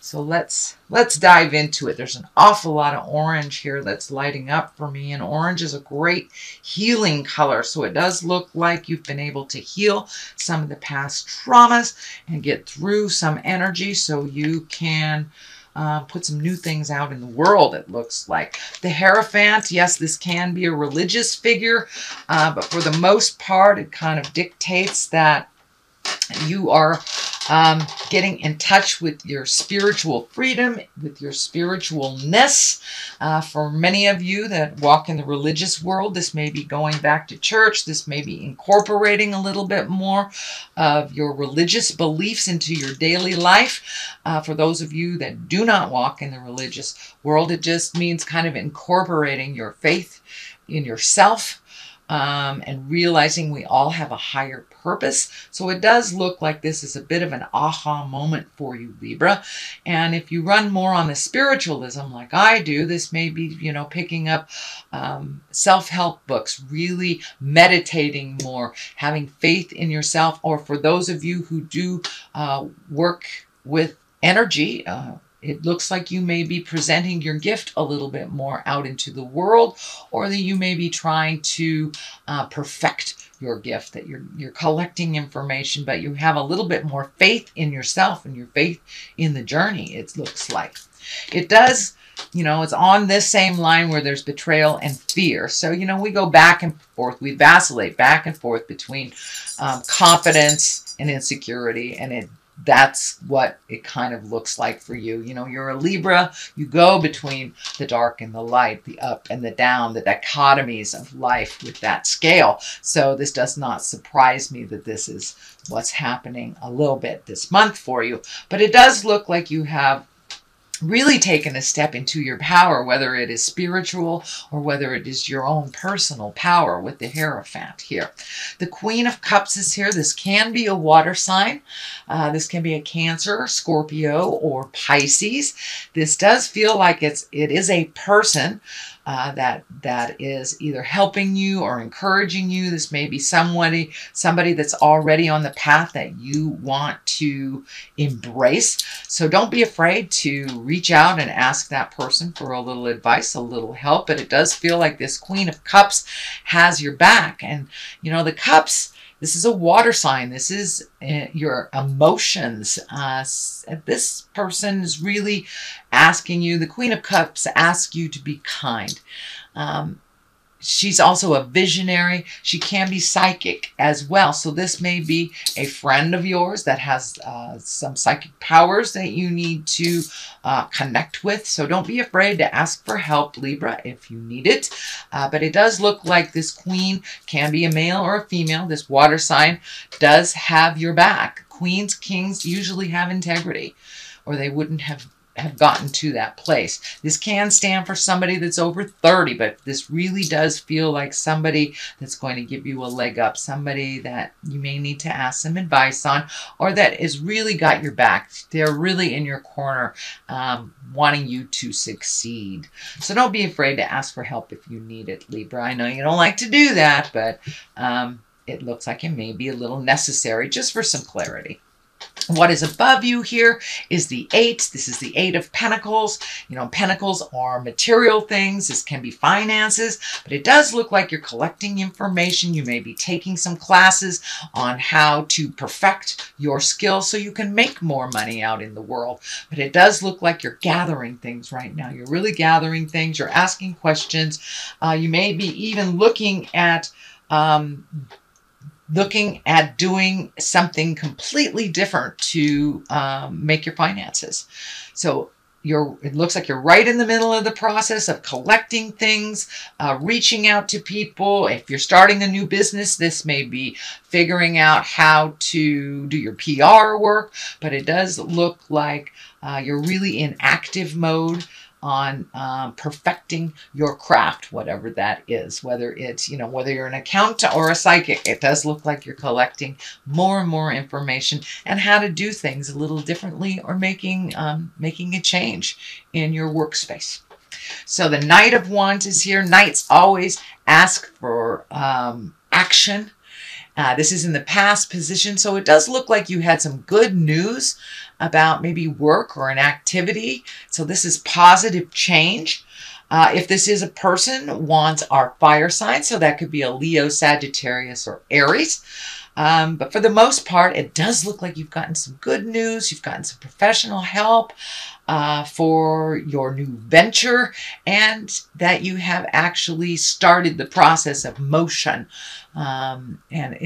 So let's dive into it. There's an awful lot of orange here that's lighting up for me, and orange is a great healing color. So it does look like you've been able to heal some of the past traumas and get through some energy so you can put some new things out in the world, it looks like. The Hierophant, yes, this can be a religious figure, but for the most part, it kind of dictates that you are getting in touch with your spiritual freedom, with your spiritualness. For many of you that walk in the religious world, this may be going back to church. This may be incorporating a little bit more of your religious beliefs into your daily life. For those of you that do not walk in the religious world, it just means kind of incorporating your faith in yourself. And realizing we all have a higher purpose. So it does look like this is a bit of an aha moment for you, Libra. And if you run more on the spiritualism like I do, this may be, you know, picking up self-help books, really meditating more, having faith in yourself. Or for those of you who do work with energy, it looks like you may be presenting your gift a little bit more out into the world, or that you may be trying to perfect your gift, that you're collecting information, but you have a little bit more faith in yourself and your faith in the journey, it looks like. It does, you know, it's on this same line where there's betrayal and fear. So, you know, we go back and forth, we vacillate back and forth between confidence and insecurity, and that's what it kind of looks like for you. You know, you're a Libra. You go between the dark and the light, the up and the down, the dichotomies of life with that scale. So this does not surprise me that this is what's happening a little bit this month for you. But it does look like you have really taken a step into your power, whether it is spiritual or whether it is your own personal power with the Hierophant here. The Queen of Cups is here. This can be a water sign. This can be a Cancer, Scorpio, or Pisces. This does feel like it is a person that is either helping you or encouraging you. This may be somebody that's already on the path that you want to embrace. So don't be afraid to reach out and ask that person for a little advice, a little help. But it does feel like this Queen of Cups has your back. And, you know, the Cups, this is a water sign. This is your emotions. This person is really asking you, the Queen of Cups asks you to be kind. She's also a visionary. She can be psychic as well. So this may be a friend of yours that has some psychic powers that you need to connect with. So don't be afraid to ask for help, Libra, if you need it. But it does look like this queen can be a male or a female. This water sign does have your back. Queens, kings usually have integrity, or they wouldn't have gotten to that place. This can stand for somebody that's over 30, but this really does feel like somebody that's going to give you a leg up, somebody that you may need to ask some advice on, or that has really got your back. They're really in your corner, wanting you to succeed. So don't be afraid to ask for help if you need it, Libra. I know you don't like to do that, but it looks like it may be a little necessary just for some clarity. What is above you here is the 8. This is the 8 of Pentacles. You know, Pentacles are material things. This can be finances, but it does look like you're collecting information. You may be taking some classes on how to perfect your skills so you can make more money out in the world. But it does look like you're gathering things right now. You're really gathering things. You're asking questions. You may be even looking at doing something completely different to make your finances. So it looks like you're right in the middle of the process of collecting things, reaching out to people. If you're starting a new business, this may be figuring out how to do your PR work, but it does look like you're really in active mode on perfecting your craft, whatever that is, whether it's, you know, whether you're an accountant or a psychic. It does look like you're collecting more and more information and how to do things a little differently, or making a change in your workspace. So the Knight of Wands is here. Knights always ask for action. This is in the past position, so it does look like you had some good news about maybe work or an activity. So this is positive change. If this is a person, wands are fire signs, so that could be a Leo, Sagittarius, or Aries. But for the most part, it does look like you've gotten some good news. You've gotten some professional help for your new venture, and that you have actually started the process of motion. And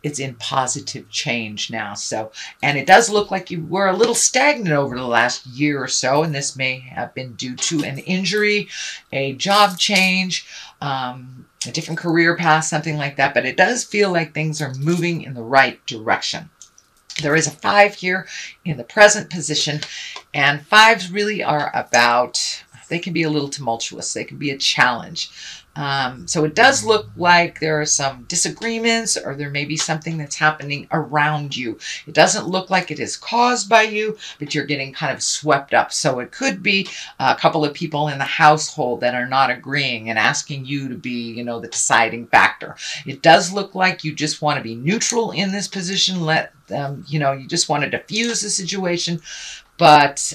it's in positive change now. So, and it does look like you were a little stagnant over the last year or so, and this may have been due to an injury, a job change, a different career path, something like that. But it does feel like things are moving in the right direction. There is a 5 here in the present position, and 5s really are about, they can be a little tumultuous. They can be a challenge. So it does look like there are some disagreements, or there may be something that's happening around you. It doesn't look like it is caused by you, but you're getting kind of swept up. So it could be a couple of people in the household that are not agreeing and asking you to be, you know, the deciding factor. It does look like you just want to be neutral in this position. Let them, you know, you just want to diffuse the situation, but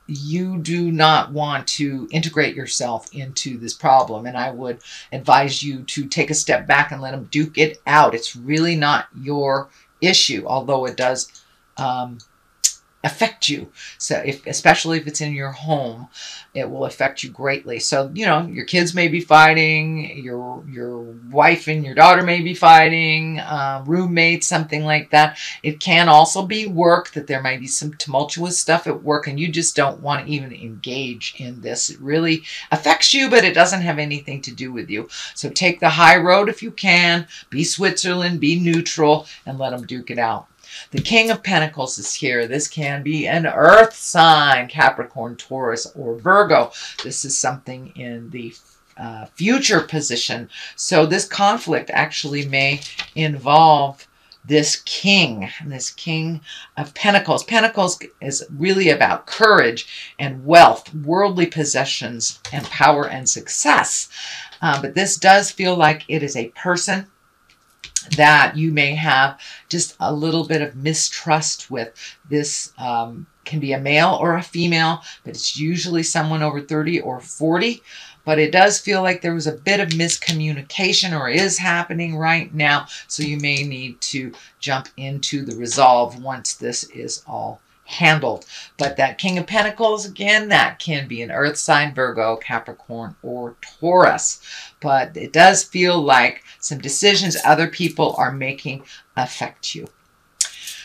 you do not want to integrate yourself into this problem. And I would advise you to take a step back and let them duke it out. It's really not your issue, although it does affect you. So especially if it's in your home, it will affect you greatly. So, you know, your kids may be fighting, your wife and your daughter may be fighting, roommates, something like that. It can also be work, that there might be some tumultuous stuff at work, and you just don't want to even engage in this. It really affects you, but it doesn't have anything to do with you. So take the high road if you can. Be Switzerland, be neutral, and let them duke it out. The King of Pentacles is here. This can be an earth sign, Capricorn, Taurus, or Virgo. This is something in the future position. So this conflict actually may involve this king of Pentacles. Pentacles is really about courage and wealth, worldly possessions, and power and success. But this does feel like it is a person that you may have just a little bit of mistrust with. This can be a male or a female, but it's usually someone over 30 or 40. But it does feel like there was a bit of miscommunication, or is happening right now. So you may need to jump into the resolve once this is all handled. But that King of Pentacles, again, that can be an earth sign, Virgo, Capricorn, or Taurus. But it does feel like some decisions other people are making affect you.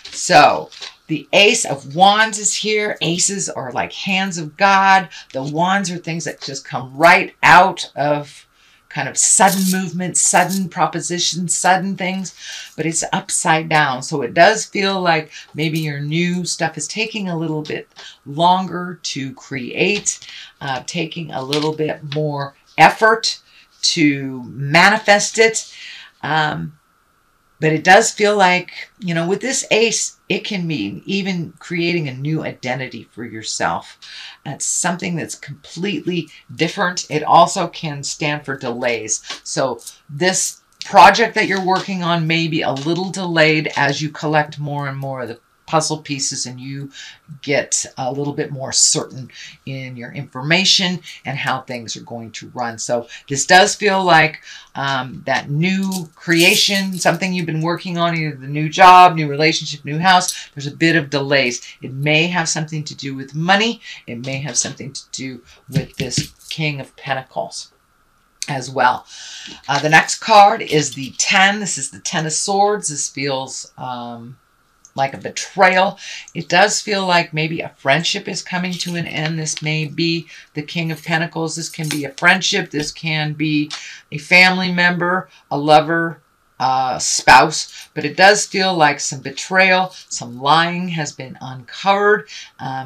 So the Ace of Wands is here. Aces are like hands of God. The wands are things that just come right out of kind of sudden movement, sudden propositions, sudden things, but it's upside down. So it does feel like maybe your new stuff is taking a little bit longer to create, taking a little bit more effort to manifest it. But it does feel like, you know, with this ace, it can mean even creating a new identity for yourself. That's something that's completely different. It also can stand for delays. So this project that you're working on may be a little delayed as you collect more and more of the puzzle pieces, and you get a little bit more certain in your information and how things are going to run. So this does feel like that new creation, something you've been working on, either the new job, new relationship, new house. There's a bit of delays. It may have something to do with money. It may have something to do with this King of Pentacles as well. The next card is the 10. This is the 10 of Swords. This feels like a betrayal. It does feel like maybe a friendship is coming to an end. This may be the King of Pentacles. This can be a friendship. This can be a family member, a lover, spouse, but it does feel like some betrayal, some lying has been uncovered,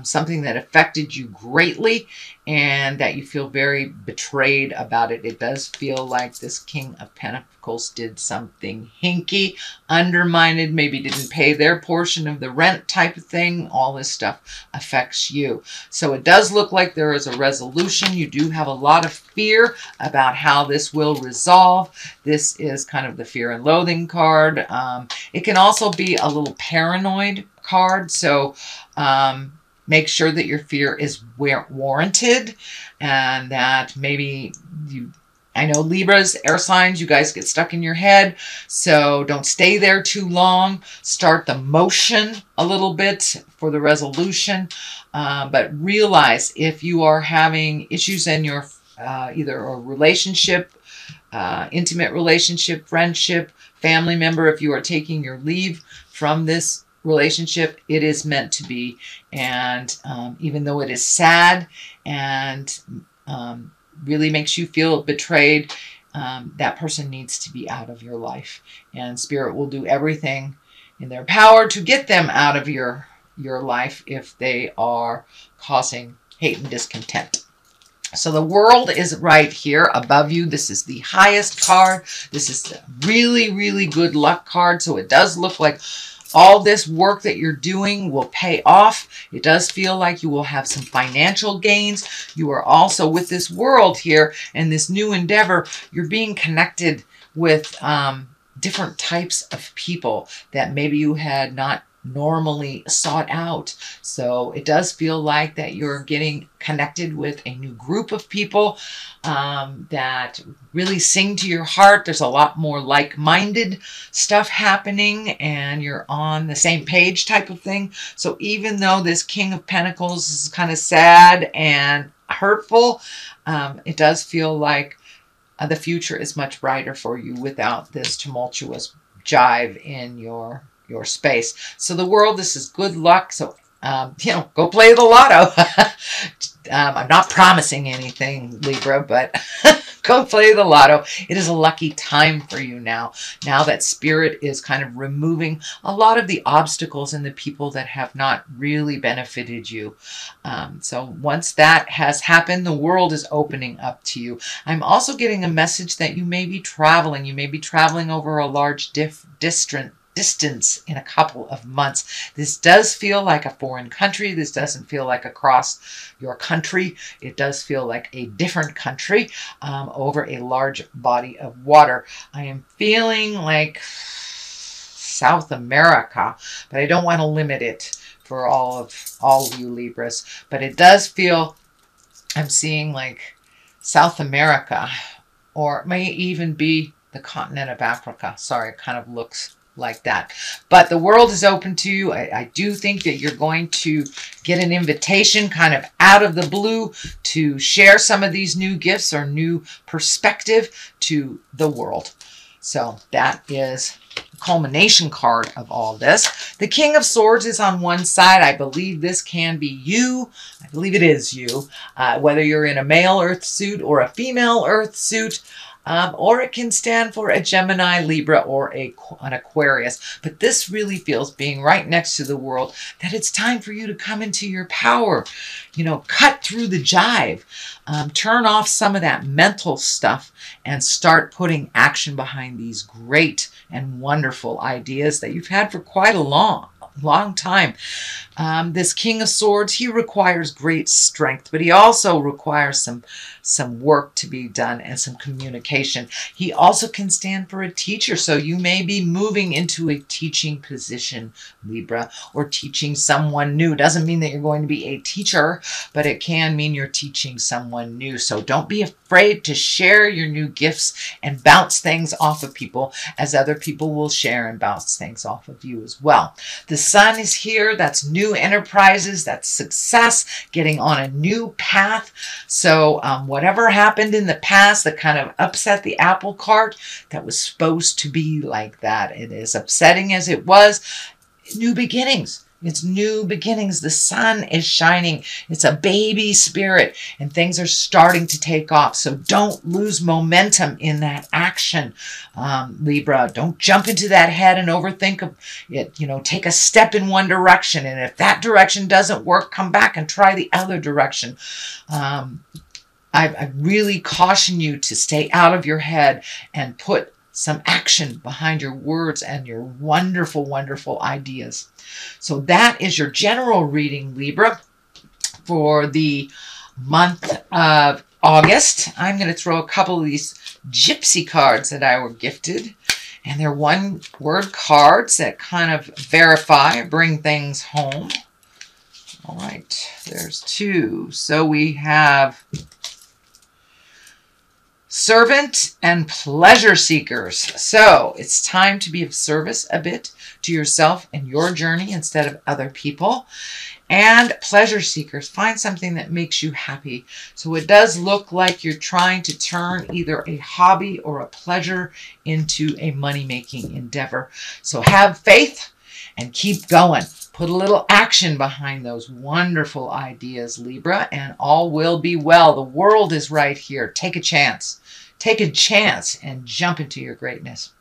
something that affected you greatly and that you feel very betrayed about it. It does feel like this King of Pentacles did something hinky, undermined, maybe didn't pay their portion of the rent type of thing. All this stuff affects you. So it does look like there is a resolution. You do have a lot of fear about how this will resolve. This is kind of the fear and loathing card. It can also be a little paranoid card. So make sure that your fear is warranted and that maybe you, I know Libras, air signs, you guys get stuck in your head. So don't stay there too long. Start the motion a little bit for the resolution. But realize if you are having issues in your either a relationship, intimate relationship, friendship, family member, if you are taking your leave from this relationship, it is meant to be. And even though it is sad and really makes you feel betrayed, that person needs to be out of your life. And Spirit will do everything in their power to get them out of your life if they are causing hate and discontent. So the World is right here above you. This is the highest card. This is a really, really good luck card. So it does look like all this work that you're doing will pay off. It does feel like you will have some financial gains. You are also with this World here and this new endeavor, you're being connected with different types of people that maybe you had not normally sought out. So it does feel like that you're getting connected with a new group of people that really sing to your heart. There's a lot more like-minded stuff happening and you're on the same page type of thing. So even though this King of Pentacles is kind of sad and hurtful, it does feel like the future is much brighter for you without this tumultuous jive in your space. So the World, this is good luck. So, you know, go play the lotto. I'm not promising anything, Libra, but go play the lotto. It is a lucky time for you now. Now that Spirit is kind of removing a lot of the obstacles and the people that have not really benefited you. So once that has happened, the World is opening up to you. I'm also getting a message that you may be traveling. You may be traveling over a large distance in a couple of months. This does feel like a foreign country. This doesn't feel like across your country. It does feel like a different country over a large body of water. I am feeling like South America, but I don't want to limit it for all of you Libras. But it does feel, I'm seeing like South America, or it may even be the continent of Africa. Sorry, it kind of looks like that. But the World is open to you. I do think that you're going to get an invitation kind of out of the blue to share some of these new gifts or new perspective to the world. So that is the culmination card of all this. The King of Swords is on one side. I believe this can be you. I believe it is you. Whether you're in a male earth suit or a female earth suit, or it can stand for a Gemini, Libra, or an Aquarius. But this really feels, being right next to the World, that it's time for you to come into your power. You know, cut through the jive. Turn off some of that mental stuff and start putting action behind these great and wonderful ideas that you've had for quite a long time. This King of Swords, he requires great strength, but he also requires some work to be done and some communication. He also can stand for a teacher. So you may be moving into a teaching position, Libra, or teaching someone new. Doesn't mean that you're going to be a teacher, but it can mean you're teaching someone new. So don't be afraid to share your new gifts and bounce things off of people, as other people will share and bounce things off of you as well. The Sun is here. That's new enterprises. That's success, getting on a new path. So whatever happened in the past that kind of upset the apple cart, that was supposed to be like that. It is upsetting as it was. New beginnings. It's new beginnings. The sun is shining. It's a baby spirit, and things are starting to take off. So don't lose momentum in that action, Libra. Don't jump into that head and overthink it. You know, take a step in one direction, and if that direction doesn't work, come back and try the other direction. I really caution you to stay out of your head and put some action behind your words and your wonderful, wonderful ideas. So that is your general reading, Libra, for the month of August. I'm going to throw a couple of these gypsy cards that I were gifted. And they're one-word cards that kind of verify, bring things home. All right, there's two. So we have servant and pleasure seekers. So it's time to be of service a bit to yourself and your journey instead of other people. And pleasure seekers, find something that makes you happy. So it does look like you're trying to turn either a hobby or a pleasure into a money-making endeavor. So have faith and keep going. Put a little action behind those wonderful ideas, Libra, and all will be well. The world is right here. Take a chance. Take a chance and jump into your greatness.